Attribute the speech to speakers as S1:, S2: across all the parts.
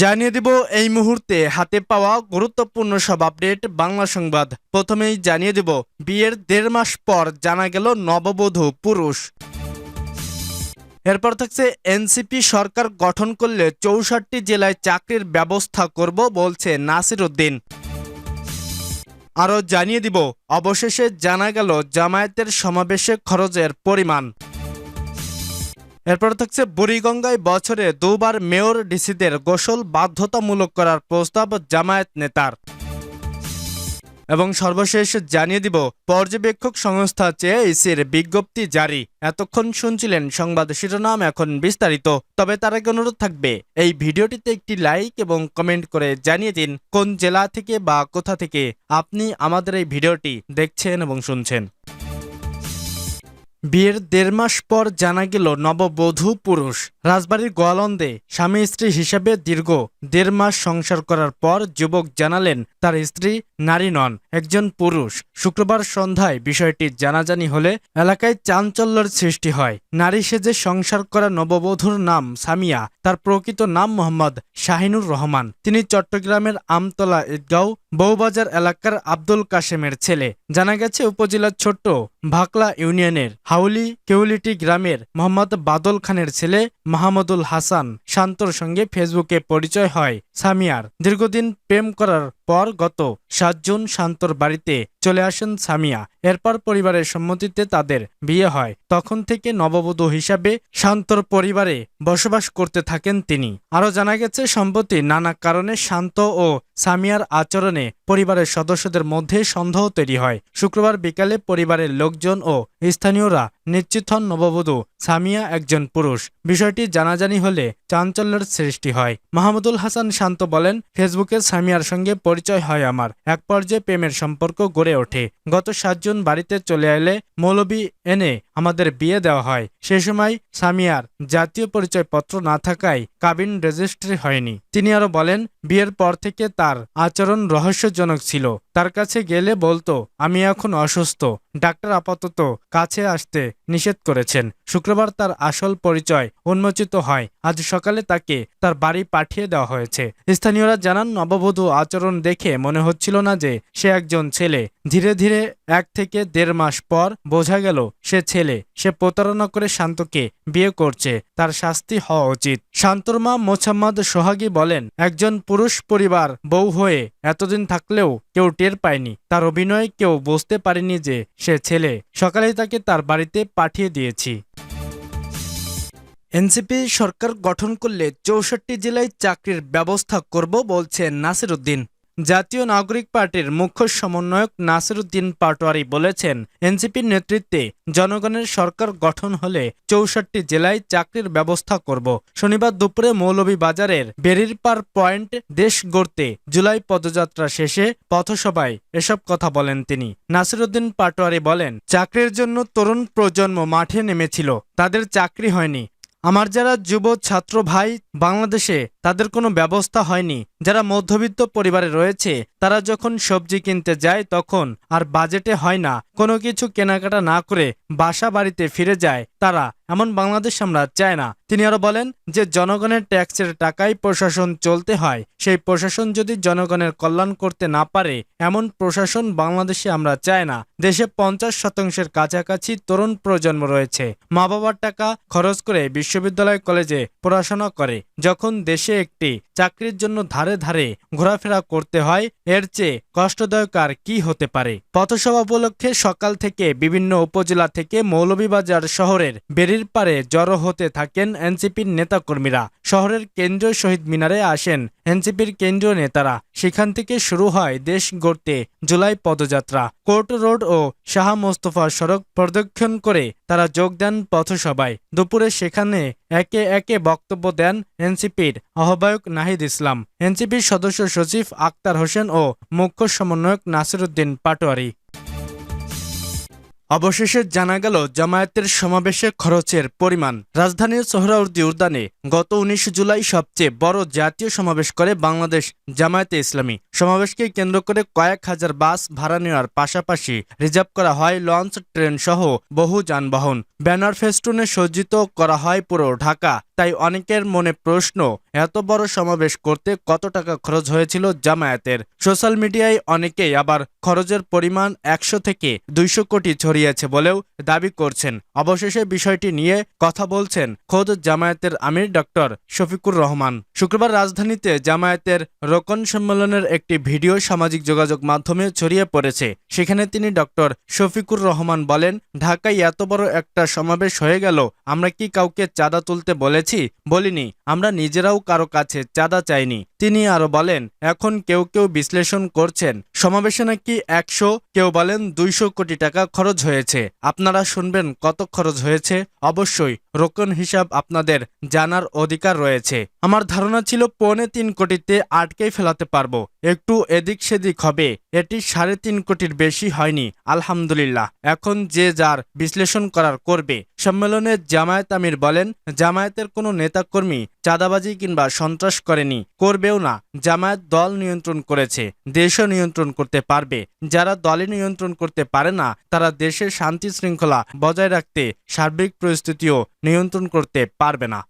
S1: জানিয়ে দিব এই মুহূর্তে হাতে পাওয়া গুরুত্বপূর্ণ সব আপডেট বাংলা সংবাদ। প্রথমেই জানিয়ে দিব বিয়ের ১.৫ মাস পর জানা গেল নববধূ পুরুষ। এরপর থাকছে এনসিপি সরকার গঠন করলে ৬৪ জেলায় চাকরির ব্যবস্থা করব বলছে নাসির উদ্দিন। আরও জানিয়ে দিব অবশেষে জানা গেল জামায়াতের সমাবেশে খরচের পরিমাণ। এরপর থাকছে বুড়িগঙ্গায় বছরে ২ বার মেয়র ডিসিদের গোসল বাধ্যতামূলক করার প্রস্তাব জামায়াত নেতার। এবং সর্বশেষ জানিয়ে দিব পর্যবেক্ষক সংস্থা চেয়ে ইসির বিজ্ঞপ্তি জারি। এতক্ষণ শুনছিলেন সংবাদ শিরোনাম, এখন বিস্তারিত। তবে তার আগে অনুরোধ থাকবে এই ভিডিওটিতে একটি লাইক এবং কমেন্ট করে জানিয়ে দিন কোন জেলা থেকে বা কোথা থেকে আপনি আমাদের এই ভিডিওটি দেখছেন এবং শুনছেন। বিয়ের ১.৫ মাস পর জানা গেল নববধূ পুরুষ। রাজবাড়ীর গোয়ালন্দে স্বামী স্ত্রী হিসেবে দীর্ঘ ১.৫ মাস সংসার করার পর যুবক জানালেন তার স্ত্রী নারী নন, একজন পুরুষ। শুক্রবার সন্ধ্যায় বিষয়টি জানাজানি হলে এলাকায় চাঞ্চল্যের সৃষ্টি হয়। নারী সেজে সংসার করা নববধূর নাম সামিয়া, তার প্রকৃত নাম মোহাম্মদ শাহিনুর রহমান। তিনি চট্টগ্রামের আমতলা ঈদগাঁও বউবাজার এলাকার আব্দুল কাশেমের ছেলে। জানা গেছে উপজেলার ছোট্ট ভাকলা ইউনিয়নের হাউলি কেউলিটি গ্রামের মোহাম্মদ বাদল খানের ছেলে মাহমুদুল হাসান শান্তর সঙ্গে ফেসবুকে পরিচয় হয় সামিয়ার। দীর্ঘদিন প্রেম করার পর গত ৭ জুন শান্তর বাড়িতে চলে আসেন সামিয়া। এরপর পরিবারের সম্মতিতে তাদের বিয়ে হয়। তখন থেকে নববধূ হিসাবে শান্তর পরিবারে বসবাস করতে থাকেন তিনি। আরও জানা গেছে সম্প্রতি নানা কারণে শান্ত ও সামিয়ার আচরণে পরিবারের সদস্যদের মধ্যে সন্দেহ তৈরি হয়। শুক্রবার বিকালে পরিবারের লোকজন ও স্থানীয়রা নিশ্চিত হন নববধূ সামিয়া একজন পুরুষ। বিষয়টি জানাজানি হলে চাঞ্চল্যের সৃষ্টি হয়। মাহমুদুল হাসান শান্ত বলেন, ফেসবুকে সামিয়ার সঙ্গে পরিচয় হয় আমার। এক পর্যায়ে প্রেমের সম্পর্ক গড়ে ওঠে। গত ৭ জুন বাড়িতে চলে এলে মৌলবি এনে আমাদের বিয়ে দেওয়া হয়। সে সময় সামিয়ার জাতীয় পরিচয়পত্র না থাকায় কাবিন রেজিস্ট্রি হয়নি। তিনি আরো বলেন, বিয়ের পর থেকে তার আচরণ রহস্যজনক ছিল। তার কাছে গেলে বলতো আমি এখন অসুস্থ, ডাক্তার আপাতত কাছে আসতে নিষেধ করেছেন। শুক্রবার তার আসল পরিচয় উন্মোচিত হয়। আজ সকালে তাকে তার বাড়ি পাঠিয়ে দেওয়া হয়েছে। স্থানীয়রা জানান, নববধূ আচরণ দেখে মনে হচ্ছিল না যে সে একজন ছেলে। ধীরে ধীরে ১ থেকে ১.৫ মাস পর বোঝা গেল সে ছেলে। সে প্রতারণা করে শান্তকে বিয়ে করছে, তার শাস্তি হওয়া উচিত। শান্তর মা মোছাম্মদ সোহাগী বলেন, একজন পুরুষ পরিবার বউ হয়ে এতদিন থাকলেও কেউ টের পায়নি। তার অভিনয় কেউ বুঝতে পারেনি যে সে ছেলে। সকালেই তাকে তার বাড়িতে পাঠিয়ে দিয়েছি। এনসিপি সরকার গঠন করলে ৬৪ জেলায় চাকরির ব্যবস্থা করব বলছে নাসির উদ্দিন। জাতীয় নাগরিক পার্টির মুখ্য সমন্বয়ক নাসির উদ্দিন পাটোয়ারি বলেছেন, এনসিপির নেতৃত্বে জনগণের সরকার গঠন হলে ৬৪ জেলায় চাকরির ব্যবস্থা করব। শনিবার দুপুরে মৌলভীবাজারের বেরিরপাড় পয়েন্ট দেশ গড়তে জুলাই পদযাত্রা শেষে পথসভায় এসব কথা বলেন তিনি। নাসির উদ্দিন পাটোয়ারি বলেন, চাকরির জন্য তরুণ প্রজন্ম মাঠে নেমেছিল, তাদের চাকরি হয়নি। আমার যারা যুব ছাত্র ভাই বাংলাদেশে, তাদের কোনো ব্যবস্থা হয়নি। যারা মধ্যবিত্ত পরিবারে রয়েছে তারা যখন সবজি কিনতে যায় তখন আর বাজেটে হয় না, কোনো কিছু কেনাকাটা না করে বাসা বাড়িতে ফিরে যায় তারা। এমন বাংলাদেশ আমরা চাই না। তিনি আরো বলেন যে জনগণের ট্যাক্সের টাকায় প্রশাসন চলতে হয়, সেই প্রশাসন যদি জনগণের কল্যাণ করতে না পারে এমন প্রশাসন বাংলাদেশে আমরা চাই না। দেশে ৫০% কাছাকাছি তরুণ প্রজন্ম রয়েছে, মা বাবার টাকা খরচ করে বিশ্ববিদ্যালয় কলেজে পড়াশোনা করে। যখন দেশে একটি চাকরির জন্য ধারে ধারে ঘোরাফেরা করতে হয়, এর চেয়ে কষ্টদায়ক আর কি হতে পারে। পথসভা উপলক্ষে সকাল থেকে বিভিন্ন উপজেলা থেকে মৌলভীবাজার শহরের বেরিরপাড়ে জড়ো হতে থাকেন এনসিপির নেতাকর্মীরা। শহরের কেন্দ্রীয় শহীদ মিনারে আসেন এনসিপির কেন্দ্রীয় নেতারা। সেখান থেকে শুরু হয় দেশ গড়তে জুলাই পদযাত্রা। কোর্ট রোড ও শাহ মোস্তফা সড়ক প্রদক্ষিণ করে তারা যোগ দেন পথসভায়। দুপুরে সেখানে একে একে বক্তব্য দেন এনসিপির আহ্বায়ক নাহিদ ইসলাম, এনসিপির সদস্য সচিব আক্তার হোসেন ও মুখ্য সমন্বয়ক নাসির উদ্দিন পাটোয়ারি। অবশেষে জানা গেল জামায়াতের সমাবেশে খরচের পরিমাণ। রাজধানীর সোহরাওয়ার্দী উদ্যানে গত ১৯ জুলাই সবচেয়ে বড় জাতীয় সমাবেশ করে বাংলাদেশ জামায়াতে ইসলামী। সমাবেশকে কেন্দ্র করে কয়েক হাজার বাস ভাড়া নেওয়ার পাশাপাশি রিজার্ভ করা হয় লঞ্চ, ট্রেন সহ বহু যানবাহন। ব্যানার ফেস্টুনে সজ্জিত করা হয় পুরো ঢাকা। তাই অনেকের মনে প্রশ্ন, এত বড় সমাবেশ করতে কত টাকা খরচ হয়েছিল জামায়াতের। সোশ্যাল মিডিয়ায় অনেকেই আবার খরচের পরিমাণ 100 থেকে 200 কোটি ছড়িয়েছে বলেও দাবি করছেন। অবশেষে বিষয়টি নিয়ে কথা বলছেন খোদ জামায়াতের আমির ডক্টর শফিকুর রহমান। শুক্রবার রাজধানীতে জামায়াতের রোকন সম্মেলনের একটি ভিডিও সামাজিক যোগাযোগ মাধ্যমে ছড়িয়ে পড়েছে। সেখানে তিনি ডক্টর শফিকুর রহমান বলেন, ঢাকায় এত বড় একটা সমাবেশ হয়ে গেল, আমরা কি কাউকে চাঁদা তুলতে বলেছি? বলিনি। আমরা নিজেরাও কারো কাছে চাঁদা চাইনি। তিনি আরো বলেন, এখন কেউ কেউ বিশ্লেষণ করছেন সমাবেশে নাকি 100, কেউ বলেন 200 কোটি টাকা খরচ হয়েছে। আপনারা শুনবেন কত খরচ হয়েছে? অবশ্যই রোকন হিসাব আপনাদের জানার অধিকার রয়েছে। আমার ধারণা ছিল 3.25 কোটিতে আটকেই ফেলাতে পারবো, একটু এদিক সেদিক হবে। এটি 3.5 কোটির বেশি হয়নি। আলহামদুলিল্লাহ, এখন যে যার বিশ্লেষণ করার করবে। সম্মেলনে জামায়াত আমির বলেন, জামায়াতের কোনো নেতাকর্মী চাঁদাবাজি কিংবা সন্ত্রাস করেনি, করবেও না। জামায়াত দল নিয়ন্ত্রণ করেছে, দেশও নিয়ন্ত্রণ করতে পারবে। যারা দলে নিয়ন্ত্রণ করতে পারে না, তারা দেশের শান্তি শৃঙ্খলা বজায় রাখতে সার্বিক পরিস্থিতিও নিয়ন্ত্রণ করতে পারবে না।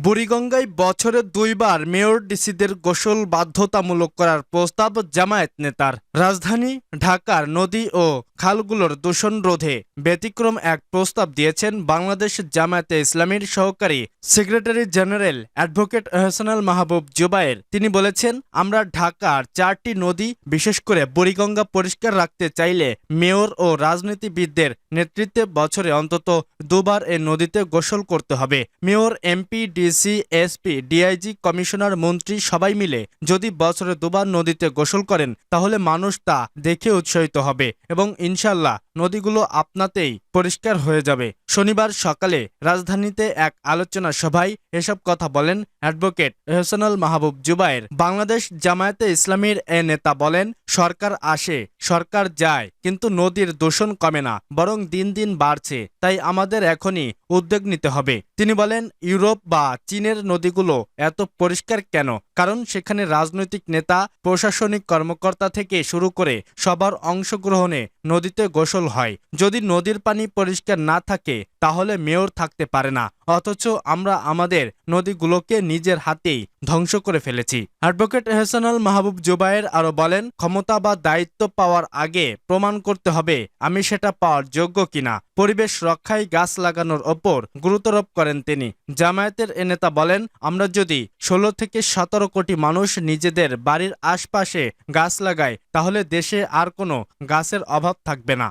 S1: বুড়িগঙ্গায় বছরে 2 বার মেয়র ডিসিদের গোসল বাধ্যতামূলক করার প্রস্তাব জামায়াত নেতার। রাজধানী ঢাকার নদী ও খালগুলোর দূষণ রোধে ব্যতিক্রম এক প্রস্তাব দিয়েছেন বাংলাদেশ জামায়াতে ইসলামীর সহকারী সেক্রেটারি জেনারেল অ্যাডভোকেট এহসানুল মাহবুব জুবায়ের। তিনি বলেছেন, আমরা ঢাকার 4টি নদী বিশেষ করে বুড়িগঙ্গা পরিষ্কার রাখতে চাইলে মেয়র ও রাজনীতিবিদদের নেতৃত্বে বছরে অন্তত 2 বার এ নদীতে গোসল করতে হবে। Mayor, MP, DC, SP, DIG, commissioner, মন্ত্রী সবাই মিলে যদি বছরে 2 বার নদীতে গোসল করেন, তাহলে মানুষ তা দেখে উৎসাহিত হবে এবং ইনশাল্লাহ নদীগুলো আপনাতেই পরিষ্কার হয়ে যাবে। শনিবার সকালে রাজধানীতে এক আলোচনা সভায় এসব কথা বলেন অ্যাডভোকেট এহসানুল মাহবুব জুবায়ের। বাংলাদেশ জামায়াতে ইসলামীর এ নেতা বলেন, সরকার আসে, সরকার যায়, কিন্তু নদীর দূষণ কমে না, বরং দিন দিন বাড়ছে। তাই আমাদের এখনই উদ্যোগ নিতে হবে। তিনি বলেন, ইউরোপ বা চীনের নদীগুলো এত পরিষ্কার কেন? কারণ সেখানে রাজনৈতিক নেতা, প্রশাসনিক কর্মকর্তা থেকে শুরু করে সবার অংশগ্রহণে নদীতে গোসল হয়। যদি নদীর পানি পরিষ্কার না থাকে, তাহলে মেয়র থাকতে পারে না। অথচ আমরা আমাদের নদীগুলোকে নিজের হাতেই ধ্বংস করে ফেলেছি। অ্যাডভোকেট এহসানুল মাহবুব জুবায়ের আরো বলেন, ক্ষমতা বা দায়িত্ব পাওয়ার আগে প্রমাণ করতে হবে আমি সেটা পাওয়ার যোগ্য কিনা। পরিবেশ রক্ষায় গাছ লাগানোর ওপর গুরুত্বারোপ করেন তিনি। জামায়াতের এ নেতা বলেন, আমরা যদি 16 থেকে 17 কোটি মানুষ নিজেদের বাড়ির আশপাশে গাছ লাগায়, তাহলে দেশে আর কোনো গাছের অভাব থাকবে না।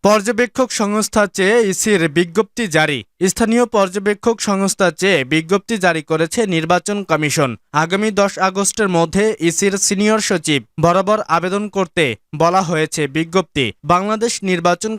S1: পর্যবেক্ষক সংস্থা চেয়ে ইসির বিজ্ঞপ্তি জারি। স্থানীয় পর্যবেক্ষক সংস্থা চেয়ে বিজ্ঞপ্তি জারি করেছে নির্বাচন কমিশন। আগামী 10 আগস্টের মধ্যে ইসির সিনিয়র সচিব বরাবর আবেদন করতে বলা হয়েছে বিজ্ঞপ্তি। বাংলাদেশ নির্বাচন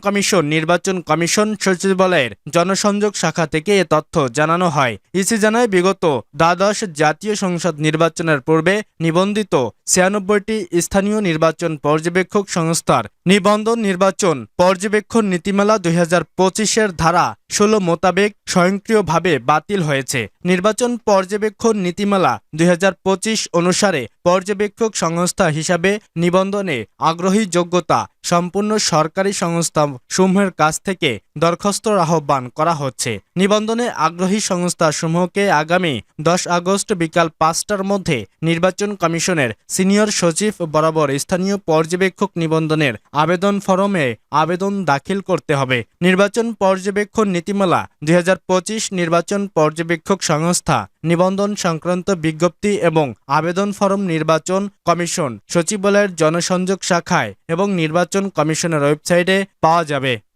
S1: কমিশন সচিবালয়ের জনসংযোগ শাখা থেকে এ তথ্য জানানো হয়। ইসি জানায়, বিগত দ্বাদশ জাতীয় সংসদ নির্বাচনের পূর্বে নিবন্ধিত 96টি স্থানীয় নির্বাচন পর্যবেক্ষক সংস্থার নিবন্ধন নির্বাচন পর্যবেক্ষণ নীতিমালা 2025-এর ধারা 16 মোতাবেক স্বয়ংক্রিয়ভাবে বাতিল হয়েছে। নির্বাচন পর্যবেক্ষণ নীতিমালা 2025 অনুসারে পর্যবেক্ষক সংস্থা হিসাবে নিবন্ধনে আগ্রহী যোগ্যতা সম্পূর্ণ সরকারি সংস্থা সমূহের কাছ থেকে দরখাস্তর আহ্বান করা হচ্ছে। নিবন্ধনে আগ্রহী সংস্থা সমূহকে আগামী 10 আগস্ট বিকাল 5টার মধ্যে নির্বাচন কমিশনের সিনিয়র সচিব বরাবর স্থানীয় পর্যবেক্ষক নিবন্ধনের আবেদন ফরমে আবেদন দাখিল করতে হবে। নির্বাচন পর্যবেক্ষণ নীতিমালা 2025 নির্বাচন পর্যবেক্ষক সংস্থা নিবন্ধন সংক্রান্ত বিজ্ঞপ্তি এবং আবেদন ফরম নির্বাচন কমিশন সচিবালয়ের জনসংযোগ শাখায় এবং নির্বাচন কমিশনের ওয়েবসাইটে পাওয়া যাবে।